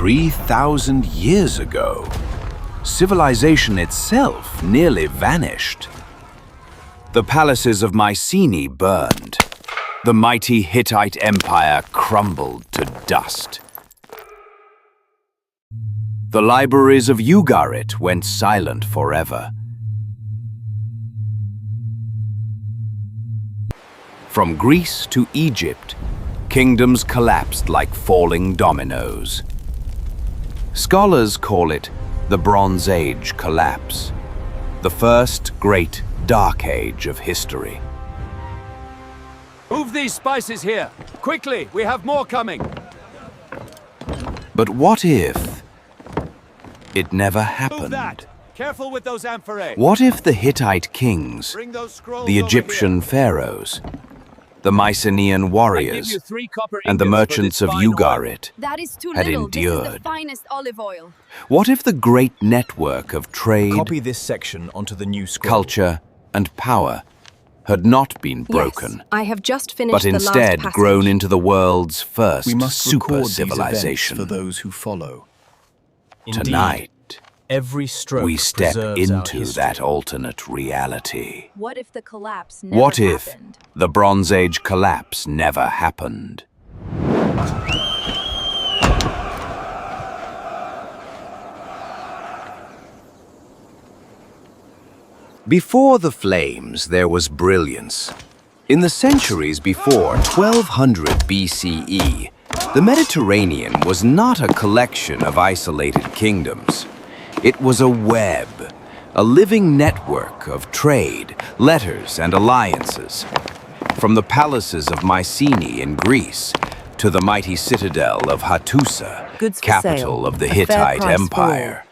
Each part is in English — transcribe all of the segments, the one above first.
3,000 years ago, civilization itself nearly vanished. The palaces of Mycenae burned. The mighty Hittite Empire crumbled to dust. The libraries of Ugarit went silent forever. From Greece to Egypt, kingdoms collapsed like falling dominoes. Scholars call it the Bronze Age collapse, the first great dark age of history. Move these spices here! Quickly, we have more coming! But what if it never Move happened? that! Careful with those amphorae! What if the Hittite kings, Bring those scrolls the over Egyptian here. pharaohs, the Mycenaean I give warriors, you 3 copper and the ingots for merchants this of fine oil. Ugarit That is too had little. This is the endured? finest olive oil. What if the great network of trade, Copy this section onto the new scroll. culture, and power had not been broken, Yes, I have just finished but the last instead passage. grown into the world's first We must super record these civilization? events for those who follow. Indeed, Tonight, every stroke we step preserves our into history. that alternate reality. What if the collapse never What if happened? the Bronze Age collapse never happened? Before the flames, there was brilliance. In the centuries before 1200 BCE, the Mediterranean was not a collection of isolated kingdoms. It was a web, a living network of trade, letters, and alliances. From the palaces of Mycenae in Greece to the mighty citadel of Hattusa, Goods for capital sale. of the A fair Hittite price for Empire.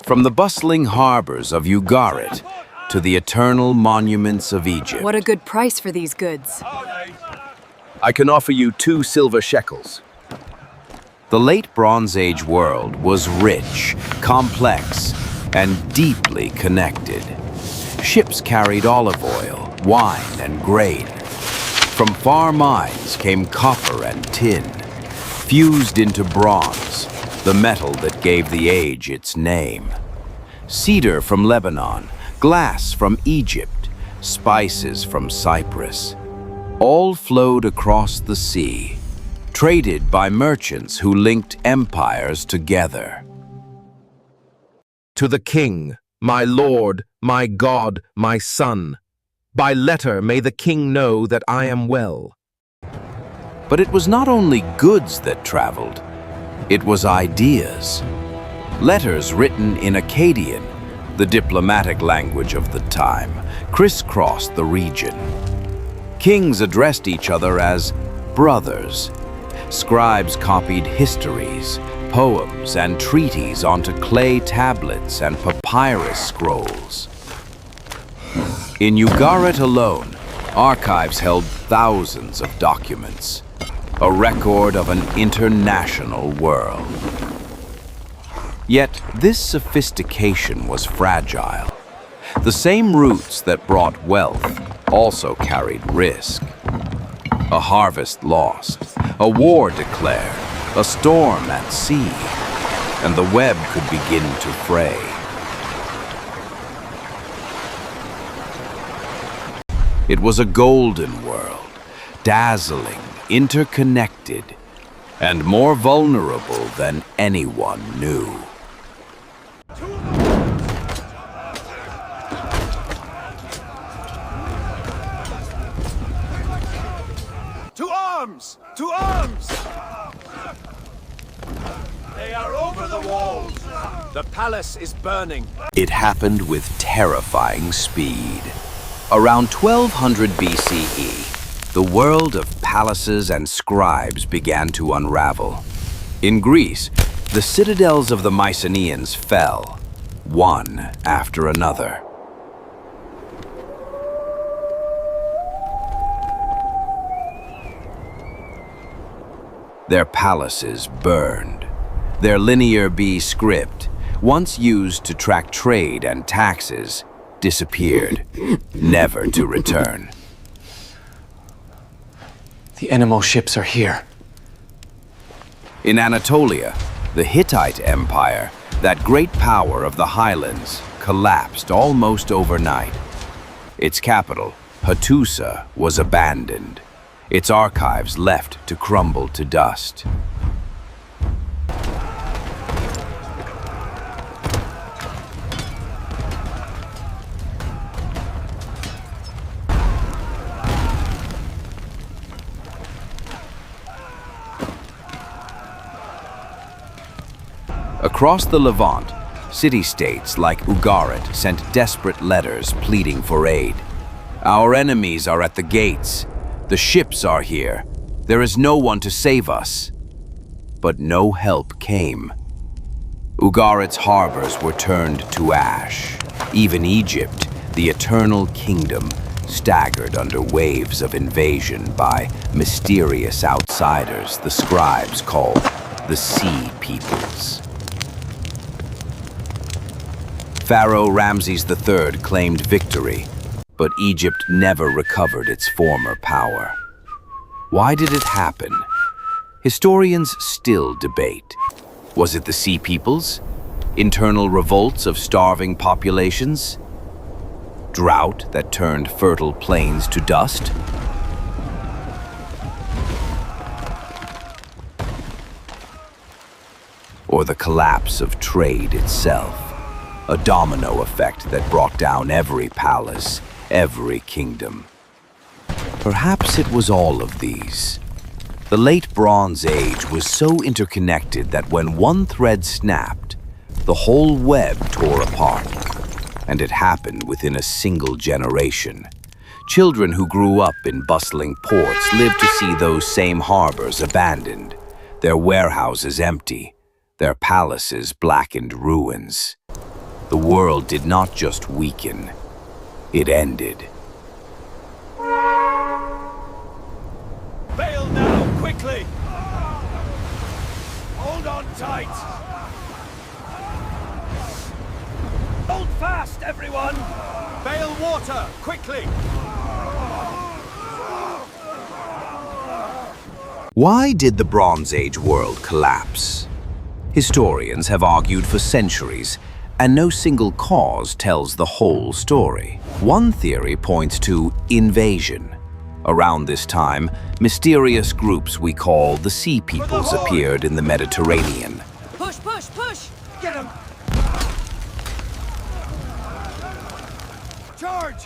From the bustling harbors of Ugarit to the eternal monuments of Egypt. What a good price for these goods. I can offer you 2 silver shekels. The late Bronze Age world was rich, complex, and deeply connected. Ships carried olive oil, wine, and grain. From far mines came copper and tin, fused into bronze, the metal that gave the age its name. Cedar from Lebanon, glass from Egypt, spices from Cyprus. All flowed across the sea, traded by merchants who linked empires together. To the king, my lord, my God, my son, by letter may the king know that I am well. But it was not only goods that traveled, it was ideas. Letters written in Akkadian, the diplomatic language of the time, crisscrossed the region. Kings addressed each other as brothers. Scribes copied histories, poems, and treaties onto clay tablets and papyrus scrolls. In Ugarit alone, archives held thousands of documents, a record of an international world. Yet this sophistication was fragile. The same roots that brought wealth also carried risk. A harvest lost, a war declared, a storm at sea, and the web could begin to fray. It was a golden world, dazzling, interconnected, and more vulnerable than anyone knew. To arms! To arms! They are over the walls! The palace is burning. It happened with terrifying speed. Around 1200 BCE, the world of palaces and scribes began to unravel. In Greece, the citadels of the Mycenaeans fell, one after another. Their palaces burned. Their Linear B script, once used to track trade and taxes, disappeared, never to return. The Enemo ships are here. In Anatolia, The Hittite Empire, that great power of the highlands, collapsed almost overnight. Its capital, Hattusa, was abandoned, its archives left to crumble to dust. Across the Levant, city-states like Ugarit sent desperate letters pleading for aid. Our enemies are at the gates. The ships are here. There is no one to save us. But no help came. Ugarit's harbors were turned to ash. Even Egypt, the eternal kingdom, staggered under waves of invasion by mysterious outsiders the scribes called the Sea Peoples. Pharaoh Ramses III claimed victory, but Egypt never recovered its former power. Why did it happen? Historians still debate. Was it the Sea Peoples? Internal revolts of starving populations? Drought that turned fertile plains to dust? Or the collapse of trade itself? A domino effect that brought down every palace, every kingdom. Perhaps it was all of these. The late Bronze Age was so interconnected that when one thread snapped, the whole web tore apart. And it happened within a single generation. Children who grew up in bustling ports lived to see those same harbors abandoned, their warehouses empty, their palaces blackened ruins. The world did not just weaken, it ended. Bail now, quickly! Hold on tight! Hold fast, everyone! Bail water, quickly! Why did the Bronze Age world collapse? Historians have argued for centuries, and no single cause tells the whole story. One theory points to invasion. Around this time, mysterious groups we call the Sea Peoples appeared in the Mediterranean. Push, push, push! Get him! Charge!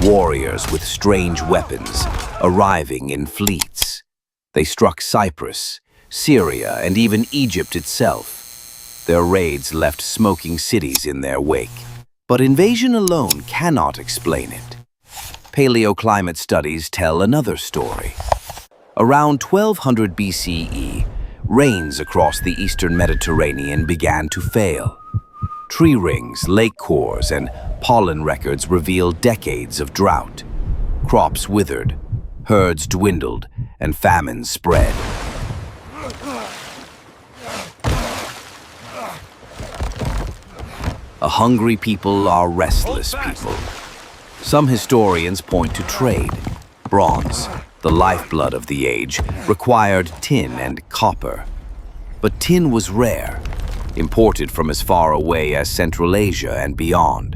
Warriors with strange weapons, arriving in fleets. They struck Cyprus, Syria, and even Egypt itself. Their raids left smoking cities in their wake. But invasion alone cannot explain it. Paleoclimate studies tell another story. Around 1200 BCE, rains across the eastern Mediterranean began to fail. Tree rings, lake cores, and pollen records reveal decades of drought. Crops withered, herds dwindled, and famine spread. A hungry people are restless people. Some historians point to trade. Bronze, the lifeblood of the age, required tin and copper. But tin was rare, imported from as far away as Central Asia and beyond.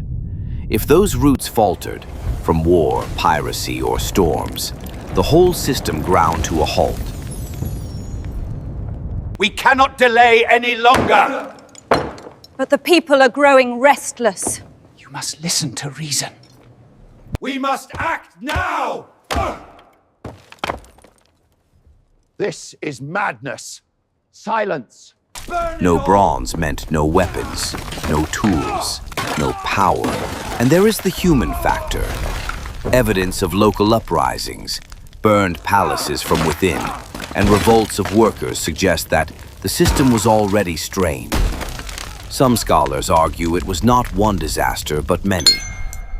If those routes faltered, from war, piracy, or storms, the whole system ground to a halt. We cannot delay any longer! But the people are growing restless. You must listen to reason. We must act now! This is madness. Silence. Burn it No all! bronze meant no weapons, no tools, no power. And there is the human factor. Evidence of local uprisings, burned palaces from within, and revolts of workers suggest that the system was already strained. Some scholars argue it was not one disaster, but many.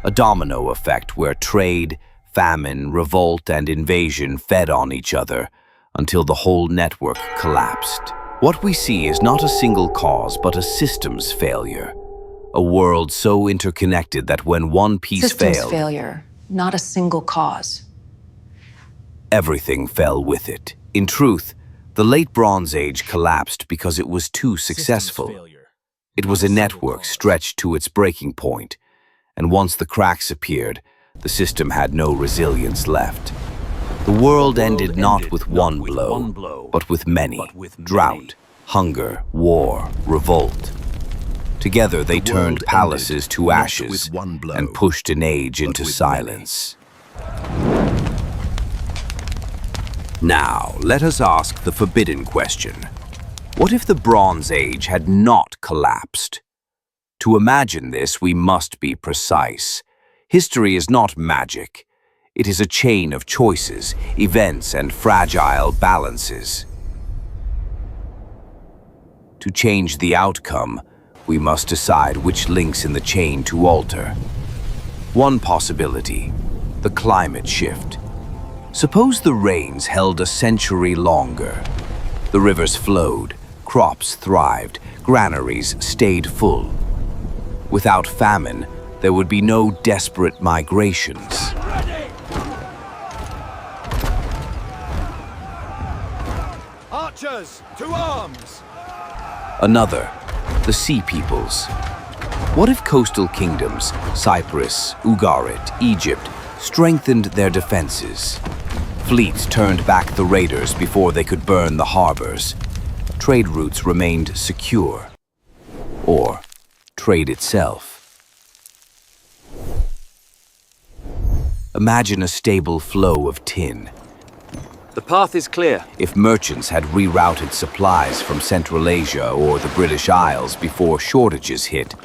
A domino effect where trade, famine, revolt, and invasion fed on each other until the whole network collapsed. What we see is not a single cause, but a systems failure. A world so interconnected that when one piece Systems failed, failure, not a single cause. everything fell with it. In truth, the Late Bronze Age collapsed because it was too successful. It was a network stretched to its breaking point, and once the cracks appeared, the system had no resilience left. The world ended not with one blow, but with many. Drought, hunger, war, revolt. Together they turned palaces to ashes and pushed an age into silence. Now, let us ask the forbidden question. What if the Bronze Age had not collapsed? To imagine this, we must be precise. History is not magic. It is a chain of choices, events, and fragile balances. To change the outcome, we must decide which links in the chain to alter. One possibility, the climate shift. Suppose the rains held a century longer. The rivers flowed, crops thrived, granaries stayed full. Without famine, there would be no desperate migrations. Archers, to arms! Another, the Sea Peoples. What if coastal kingdoms, Cyprus, Ugarit, Egypt, strengthened their defenses? Fleets turned back the raiders before they could burn the harbors. Trade routes remained secure. Or trade itself. Imagine a stable flow of tin. The path is clear. If merchants had rerouted supplies from Central Asia or the British Isles before shortages hit,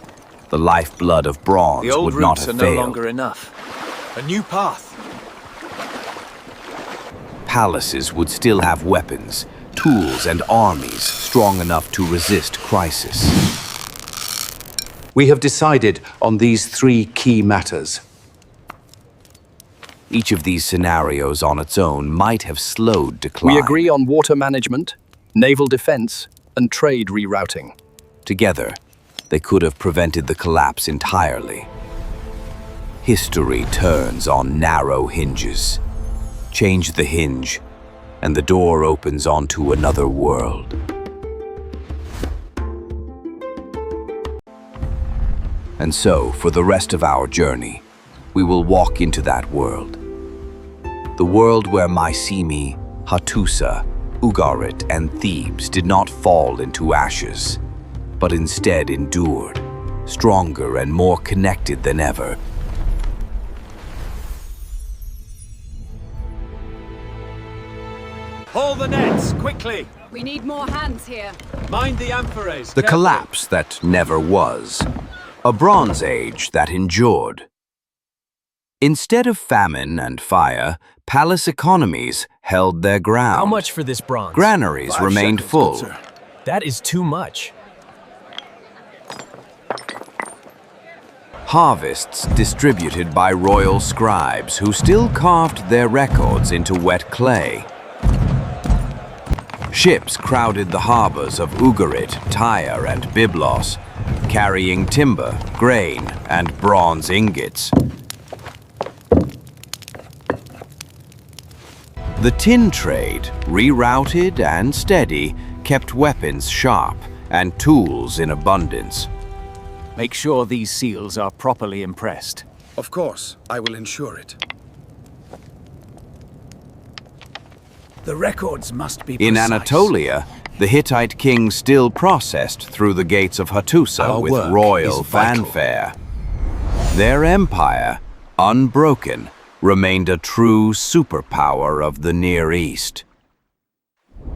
the lifeblood of bronze The old would not routes have are no failed. longer enough. A new path. Palaces would still have weapons, tools, and armies strong enough to resist crisis. We have decided on these 3 key matters. Each of these scenarios on its own might have slowed decline. We agree on water management, naval defense, and trade rerouting. Together, they could have prevented the collapse entirely. History turns on narrow hinges. Change the hinge, and the door opens onto another world. And so, for the rest of our journey, we will walk into that world. The world where Mycenae, Hattusa, Ugarit, and Thebes did not fall into ashes, but instead endured, stronger and more connected than ever. Haul the nets, quickly! We need more hands here. Mind the amphoraes. The carefully. collapse that never was. A Bronze Age that endured. Instead of famine and fire, palace economies held their ground. How much for this bronze? Granaries 5 remained shekels, full. good sir. That is too much. Harvests distributed by royal scribes who still carved their records into wet clay. Ships crowded the harbors of Ugarit, Tyre, and Byblos, carrying timber, grain, and bronze ingots. The tin trade, rerouted and steady, kept weapons sharp and tools in abundance. Make sure these seals are properly impressed. Of course, I will ensure it. The records must be In precise. Anatolia, the Hittite king still processed through the gates of Hattusa Our with work royal is vital. fanfare. Their empire, unbroken, remained a true superpower of the Near East.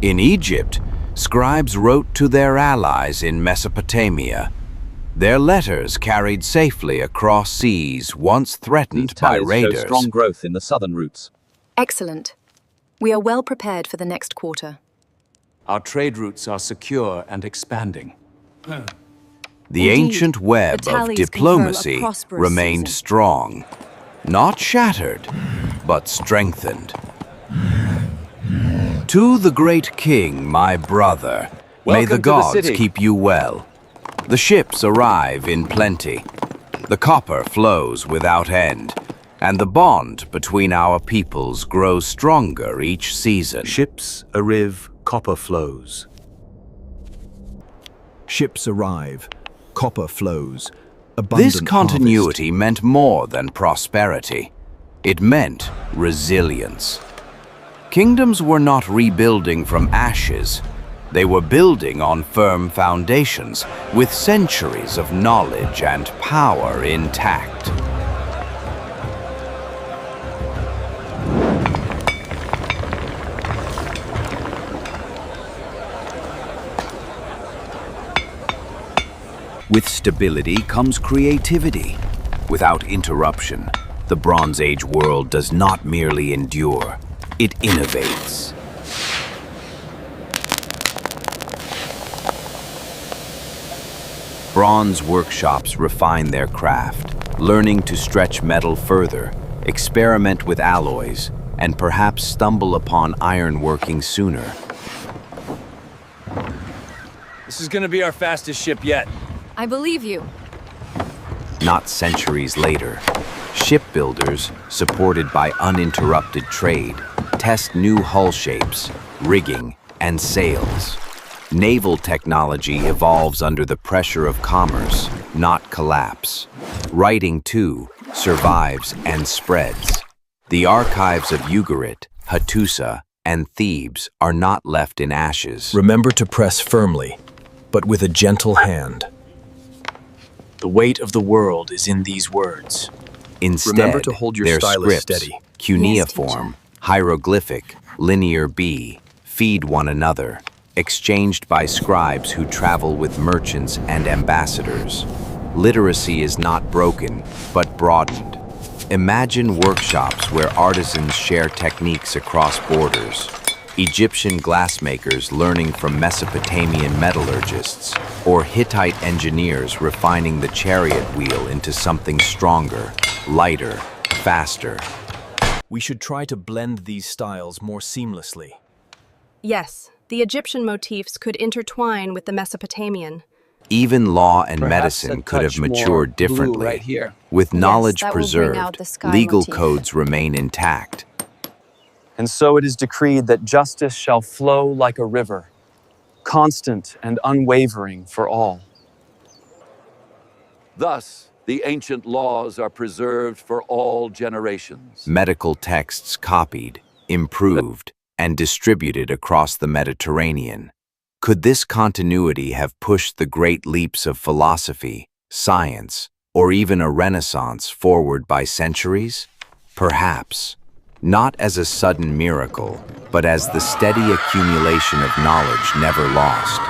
In Egypt, scribes wrote to their allies in Mesopotamia. Their letters carried safely across seas once threatened by raiders. growth in the southern routes. Excellent. We are well prepared for the next quarter. Our trade routes are secure and expanding. The Indeed, ancient web the of tallies diplomacy confirm a prosperous remained season. strong, not shattered, but strengthened. To the great king, my brother, may Welcome the to the gods city. keep you well. The ships arrive in plenty. The copper flows without end. and the bond between our peoples grows stronger each season. Ships arrive, copper flows. Ships arrive, copper flows, abundant This continuity meant more than prosperity. It meant resilience. Kingdoms were not rebuilding from ashes. They were building on firm foundations, with centuries of knowledge and power intact. With stability comes creativity. Without interruption, the Bronze Age world does not merely endure, it innovates. Bronze workshops refine their craft, learning to stretch metal further, experiment with alloys, and perhaps stumble upon ironworking sooner. This is gonna be our fastest ship yet. I believe you. Not centuries later, shipbuilders, supported by uninterrupted trade, test new hull shapes, rigging, and sails. Naval technology evolves under the pressure of commerce, not collapse. Writing, too, survives and spreads. The archives of Ugarit, Hattusa, and Thebes are not left in ashes. Remember to press firmly, but with a gentle hand. The weight of the world is in these words. Instead, Remember to hold your their stylus scripts, steady. cuneiform, hieroglyphic, linear B, feed one another, exchanged by scribes who travel with merchants and ambassadors. Literacy is not broken, but broadened. Imagine workshops where artisans share techniques across borders. Egyptian glassmakers learning from Mesopotamian metallurgists, or Hittite engineers refining the chariot wheel into something stronger, lighter, faster. We should try to blend these styles more seamlessly. Yes, the Egyptian motifs could intertwine with the Mesopotamian. Even law and Perhaps medicine a could have touch more matured blue differently. right here. With knowledge that will bring out preserved, the sky legal motif. codes remain intact. And so it is decreed that justice shall flow like a river, constant and unwavering for all. Thus, the ancient laws are preserved for all generations. Medical texts copied, improved, and distributed across the Mediterranean. Could this continuity have pushed the great leaps of philosophy, science, or even a renaissance forward by centuries? Perhaps. Not as a sudden miracle, but as the steady accumulation of knowledge never lost.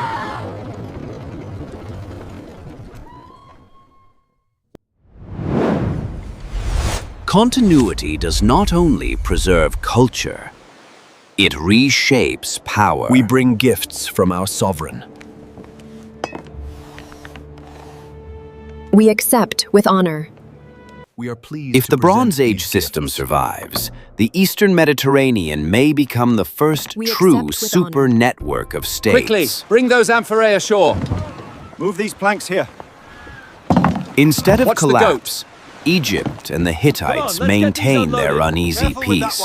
Continuity does not only preserve culture, it reshapes power. We bring gifts from our sovereign. We accept with honor. We are pleased If to the Bronze present Age these system gifts. survives, the Eastern Mediterranean may become the first We true accept with super honor. network of states. Quickly, bring those amphorae ashore. Move these planks here. Instead of Watch the collapse, Egypt and the Hittites maintain their uneasy peace,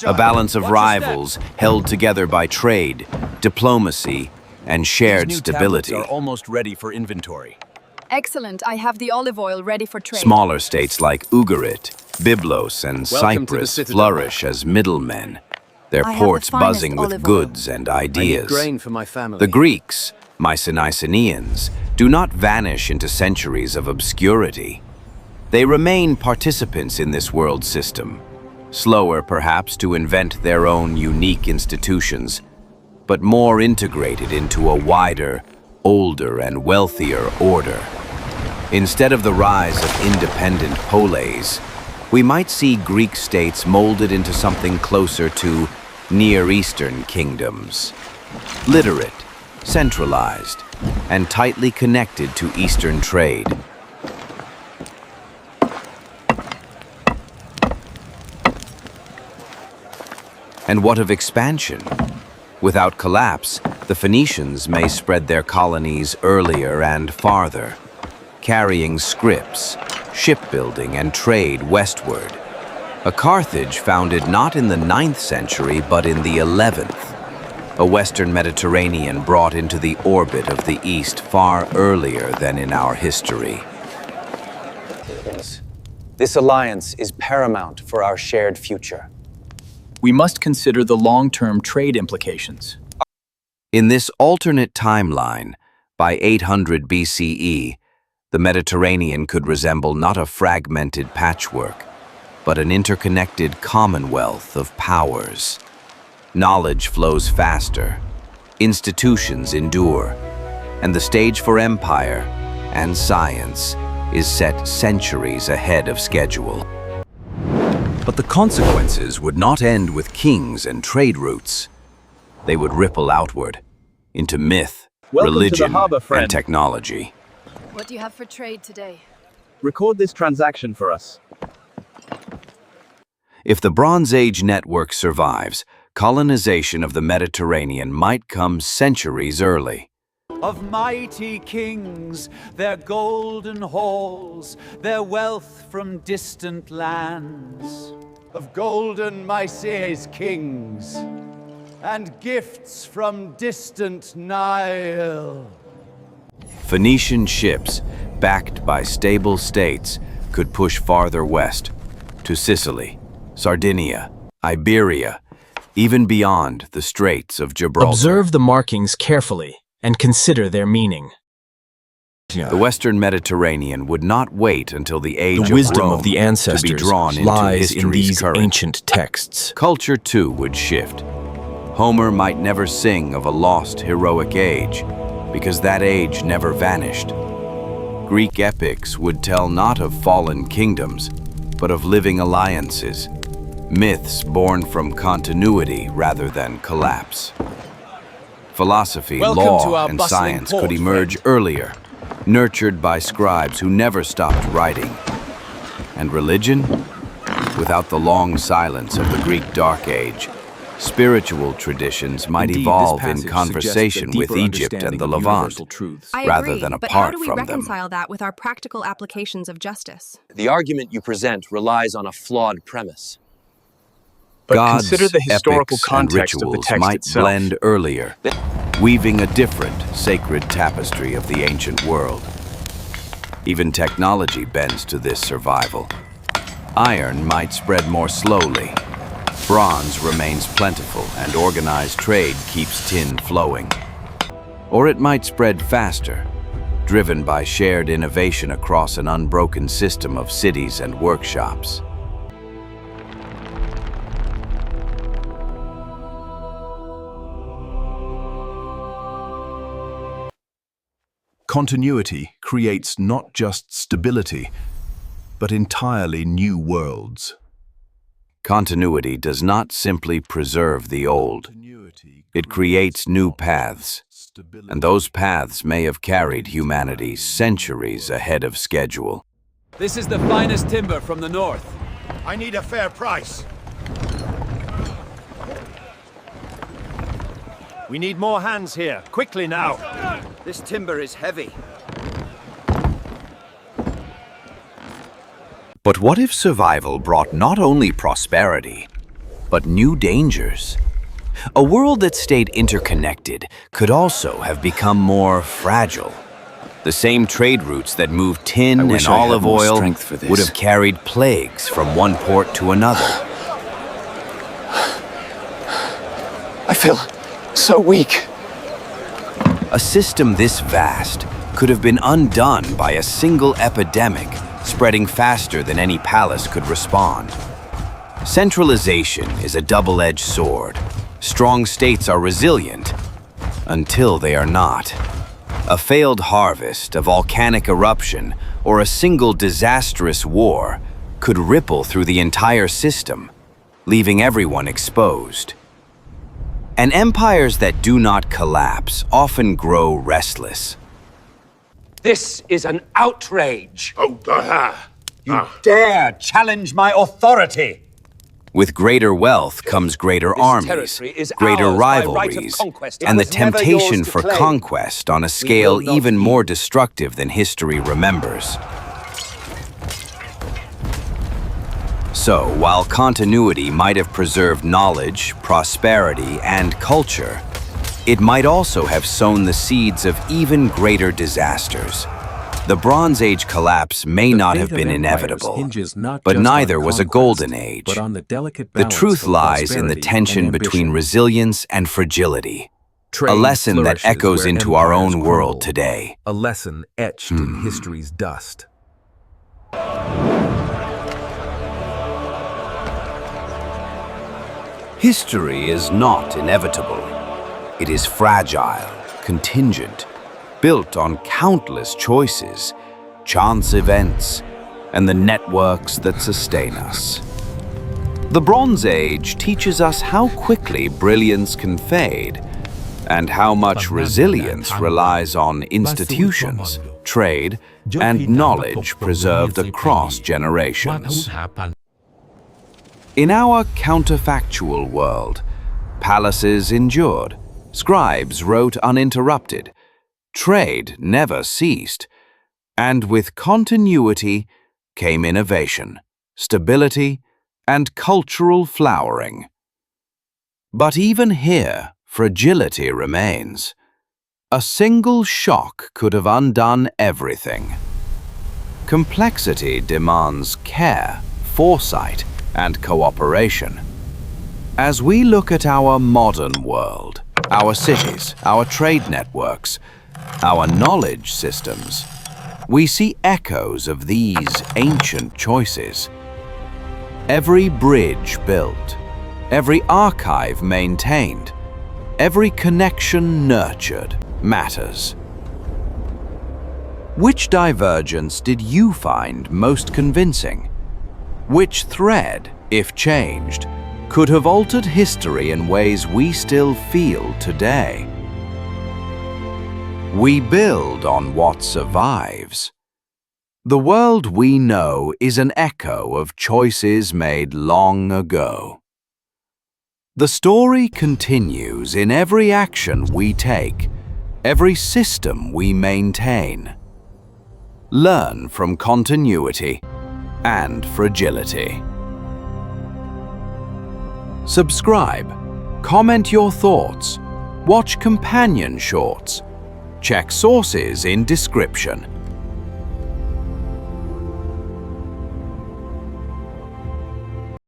a balance of rivals held together by trade, diplomacy, and shared These new stability. tablets are almost ready for inventory. Excellent, I have the olive oil ready for trade. Smaller states like Ugarit, Byblos, and Welcome to the Cyprus Citadel. flourish as middlemen, their I have the ports finest buzzing with olive oil. goods and I need ideas. grain for my family. The Greeks, Mycenaeans, do not vanish into centuries of obscurity. They remain participants in this world system, slower perhaps to invent their own unique institutions, but more integrated into a wider, older, and wealthier order. Instead of the rise of independent poleis, we might see Greek states molded into something closer to Near Eastern kingdoms. Literate, centralized, and tightly connected to Eastern trade. And what of expansion? Without collapse, the Phoenicians may spread their colonies earlier and farther, carrying scripts, shipbuilding, and trade westward. A Carthage founded not in the 9th century, but in the 11th. A Western Mediterranean brought into the orbit of the East far earlier than in our history. This alliance is paramount for our shared future. We must consider the long-term trade implications. In this alternate timeline, by 800 BCE, the Mediterranean could resemble not a fragmented patchwork, but an interconnected commonwealth of powers. Knowledge flows faster, institutions endure, and the stage for empire and science is set centuries ahead of schedule. But the consequences would not end with kings and trade routes. They would ripple outward into myth, religion, and technology. What do you have for trade today? Record this transaction for us. If the Bronze Age network survives, colonization of the Mediterranean might come centuries early. Of mighty kings, their golden halls, their wealth from distant lands. Of golden Mycenae's kings, and gifts from distant Nile. Phoenician ships, backed by stable states, could push farther west, to Sicily, Sardinia, Iberia, even beyond the Straits of Gibraltar. Observe the markings carefully and consider their meaning. The Western Mediterranean would not wait until the age The wisdom Rome of the to ancestors be drawn into lies in history's these current. ancient texts. Culture, too, would shift. Homer might never sing of a lost heroic age, because that age never vanished. Greek epics would tell not of fallen kingdoms, but of living alliances, myths born from continuity rather than collapse. Philosophy, law, and science could emerge earlier, nurtured by scribes who never stopped writing. And religion? Without the long silence of the Greek Dark Age, spiritual traditions might evolve in conversation with Egypt and the Levant, rather than but apart how do we from them. reconcile that with our practical applications of justice? The argument you present relies on a flawed premise. But Gods, consider the historical epics, and context of the rituals text might itself. blend earlier, weaving a different sacred tapestry of the ancient world. Even technology bends to this survival. Iron might spread more slowly. Bronze remains plentiful, and organized trade keeps tin flowing. Or it might spread faster, driven by shared innovation across an unbroken system of cities and workshops. Continuity creates not just stability, but entirely new worlds. Continuity does not simply preserve the old. It creates new paths, and those paths may have carried humanity centuries ahead of schedule. This is the finest timber from the north. I need a fair price. We need more hands here, quickly now. This timber is heavy. But what if survival brought not only prosperity, but new dangers? A world that stayed interconnected could also have become more fragile. The same trade routes that moved tin and olive oil would have carried plagues from one port to another. I feel so weak. A system this vast could have been undone by a single epidemic, spreading faster than any palace could respond. Centralization is a double-edged sword. Strong states are resilient until they are not. A failed harvest, a volcanic eruption, or a single disastrous war could ripple through the entire system, leaving everyone exposed. And empires that do not collapse often grow restless. This is an outrage. You dare challenge my authority! With greater wealth comes greater armies, greater rivalries, and the temptation for conquest on a scale even more destructive than history remembers. So, while continuity might have preserved knowledge, prosperity, and culture, it might also have sown the seeds of even greater disasters. The Bronze Age collapse may not have been inevitable, but neither was a golden age. The truth lies in the tension between resilience and fragility, a lesson that echoes into our own world today. A lesson etched in history's dust. History is not inevitable. It is fragile, contingent, built on countless choices, chance events, and the networks that sustain us. The Bronze Age teaches us how quickly brilliance can fade, and how much resilience relies on institutions, trade, and knowledge preserved across generations. In our counterfactual world, palaces endured, scribes wrote uninterrupted, trade never ceased, and with continuity came innovation, stability, and cultural flowering. But even here, fragility remains. A single shock could have undone everything. Complexity demands care, foresight, and cooperation. As we look at our modern world, our cities, our trade networks, our knowledge systems, we see echoes of these ancient choices. Every bridge built, every archive maintained, every connection nurtured matters. Which divergence did you find most convincing? Which thread, if changed, could have altered history in ways we still feel today? We build on what survives. The world we know is an echo of choices made long ago. The story continues in every action we take, every system we maintain. Learn from continuity and fragility. Subscribe, comment your thoughts, watch companion shorts, check sources in description.